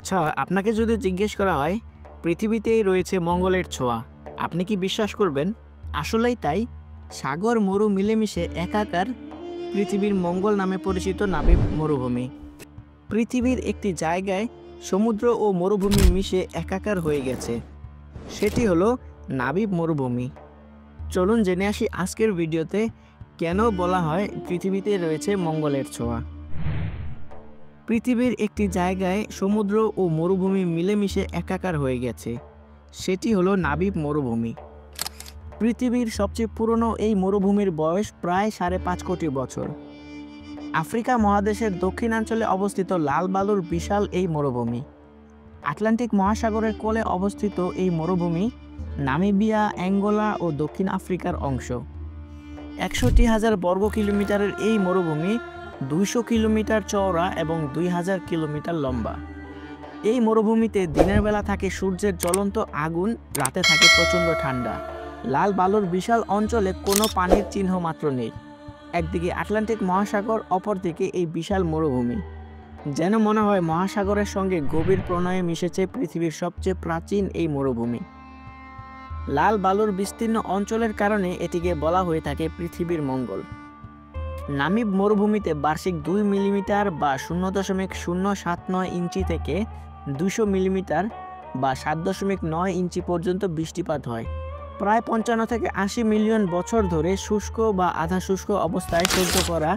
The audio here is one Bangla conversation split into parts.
আচ্ছা, আপনাকে যদি জিজ্ঞেস করা হয় পৃথিবীতেই রয়েছে মঙ্গলের ছোঁয়া, আপনি কি বিশ্বাস করবেন? আসলেই তাই। সাগর মরু মিলেমিশে একাকার পৃথিবীর মঙ্গল নামে পরিচিত নাবিব মরুভূমি। পৃথিবীর একটি জায়গায় সমুদ্র ও মরুভূমি মিশে একাকার হয়ে গেছে, সেটি হলো নাবিব মরুভূমি। চলুন জেনে আসি আজকের ভিডিওতে কেন বলা হয় পৃথিবীতে রয়েছে মঙ্গলের ছোঁয়া। পৃথিবীর একটি জায়গায় সমুদ্র ও মরুভূমি মিলেমিশে একাকার হয়ে গেছে, সেটি হলো নাবিব মরুভূমি। পৃথিবীর সবচেয়ে পুরনো এই মরুভূমির বয়স প্রায় 5.5 কোটি বছর। আফ্রিকা মহাদেশের দক্ষিণাঞ্চলে অবস্থিত লাল বালুর বিশাল এই মরুভূমি। আটলান্টিক মহাসাগরের কোলে অবস্থিত এই মরুভূমি নামিবিয়া, অ্যাঙ্গোলা ও দক্ষিণ আফ্রিকার অংশ। 61,000 বর্গ কিলোমিটারের এই মরুভূমি 200 কিলোমিটার চওড়া এবং 2000 কিলোমিটার লম্বা। এই মরুভূমিতে দিনের বেলা থাকে সূর্যের জ্বলন্ত আগুন, রাতে থাকে প্রচণ্ড ঠান্ডা। লাল বালুর বিশাল অঞ্চলে কোনো পানির চিহ্ন মাত্র নেই। একদিকে আটলান্টিক মহাসাগর, অপরদিকে এই বিশাল মরুভূমি। যেন মনে হয় মহাসাগরের সঙ্গে গভীর প্রণয়ে মিশেছে পৃথিবীর সবচেয়ে প্রাচীন এই মরুভূমি। লাল বালুর বিস্তীর্ণ অঞ্চলের কারণে এটিকে বলা হয়ে থাকে পৃথিবীর মঙ্গল। নামিব মরুভূমিতে বার্ষিক 2 মিলিমিটার বা 0.079 ইঞ্চি থেকে 200 মিলিমিটার বা 7.9 ইঞ্চি পর্যন্ত বৃষ্টিপাত হয়। প্রায় 55 থেকে 80 মিলিয়ন বছর ধরে শুষ্ক বা আধা শুষ্ক অবস্থায় সহ্য করা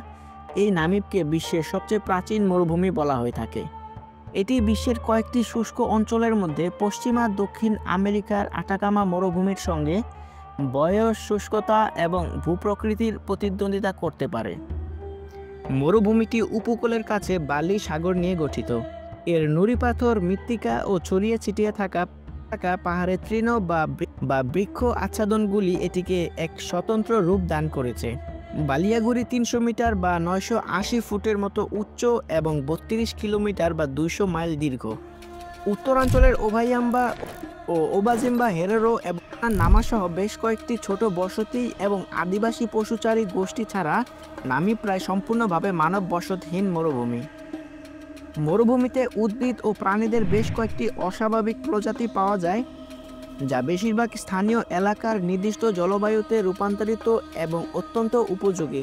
এই নামিবকে বিশ্বের সবচেয়ে প্রাচীন মরুভূমি বলা হয়ে থাকে। এটি বিশ্বের কয়েকটি শুষ্ক অঞ্চলের মধ্যে পশ্চিমা দক্ষিণ আমেরিকার আটাকামা মরুভূমির সঙ্গে বয়স, শুষ্কতা এবং ভূপ্রকৃতির প্রতিদ্বন্দ্বিতা করতে পারে। মরুভূমিটি উপকূলের কাছে বালি সাগর নিয়ে গঠিত। এর নুড়ি পাথর, মৃত্তিকা ও ছড়িয়ে ছিটিয়ে থাকা পাহাড়ের তৃণ বা বৃক্ষ আচ্ছাদনগুলি এটিকে এক স্বতন্ত্র রূপ দান করেছে। বালিয়াগুড়ি 300 মিটার বা 980 ফুটের মতো উচ্চ এবং 32 কিলোমিটার বা 200 মাইল দীর্ঘ। উত্তরাঞ্চলের ওভাইয়াম্বা ও ওবাজিম্বা হেরেরো এবং নামাসহ বেশ কয়েকটি ছোট বসতি এবং আদিবাসী পশুচারী গোষ্ঠী ছাড়া নামিব প্রায় সম্পূর্ণভাবে মানব বসতহীন মরুভূমি। মরুভূমিতে উদ্ভিদ ও প্রাণীদের বেশ কয়েকটি অস্বাভাবিক প্রজাতি পাওয়া যায়, যা বেশিরভাগ স্থানীয় এলাকার নির্দিষ্ট জলবায়ুতে রূপান্তরিত এবং অত্যন্ত উপযোগী।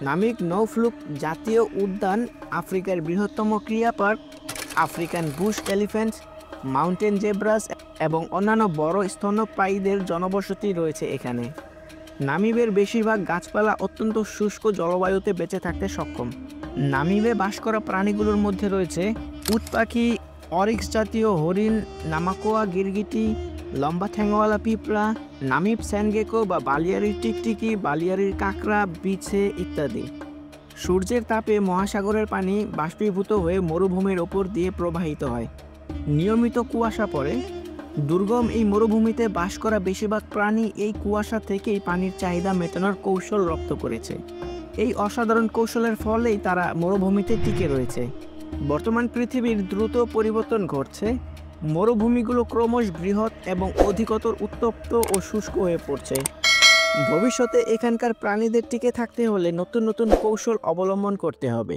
নামিব নৌফ্লুক জাতীয় উদ্যান আফ্রিকার বৃহত্তম ক্রীড়া park, African bush elephant, mountain zebras এবং অন্যান্য বড় স্তন্যপায়ীদের জনবসতি রয়েছে এখানে। নামিবের বেশিরভাগ গাছপালা অত্যন্ত শুষ্ক জলবায়ুতে বেঁচে থাকতে সক্ষম। নামিবে বাস করা প্রাণীগুলোর মধ্যে রয়েছে উট পাখি, অরিক্স জাতীয় হরিণ, নামাকোয়া গিরগিটি, লম্বা ঠ্যাংওয়ালা পিঁপড়া, নামিব স্যানগেকো বা বালিয়াড়ির টিকটিকি, বালিয়াড়ির কাঁকড়া, বিছে ইত্যাদি। সূর্যের তাপে মহাসাগরের পানি বাষ্পীভূত হয়ে মরুভূমির ওপর দিয়ে প্রবাহিত হয়। নিয়মিত কুয়াশা পড়ে। দুর্গম এই মরুভূমিতে বাস করা বেশিরভাগ প্রাণী এই কুয়াশা থেকেই পানির চাহিদা মেটানোর কৌশল রপ্ত করেছে। এই অসাধারণ কৌশলের ফলেই তারা মরুভূমিতে টিকে রয়েছে। বর্তমান পৃথিবীর দ্রুত পরিবর্তন ঘটছে। মরুভূমিগুলো ক্রমশ বৃহৎ এবং অধিকতর উত্তপ্ত ও শুষ্ক হয়ে পড়ছে। ভবিষ্যতে এখানকার প্রাণীদের টিকে থাকতে হলে নতুন নতুন কৌশল অবলম্বন করতে হবে।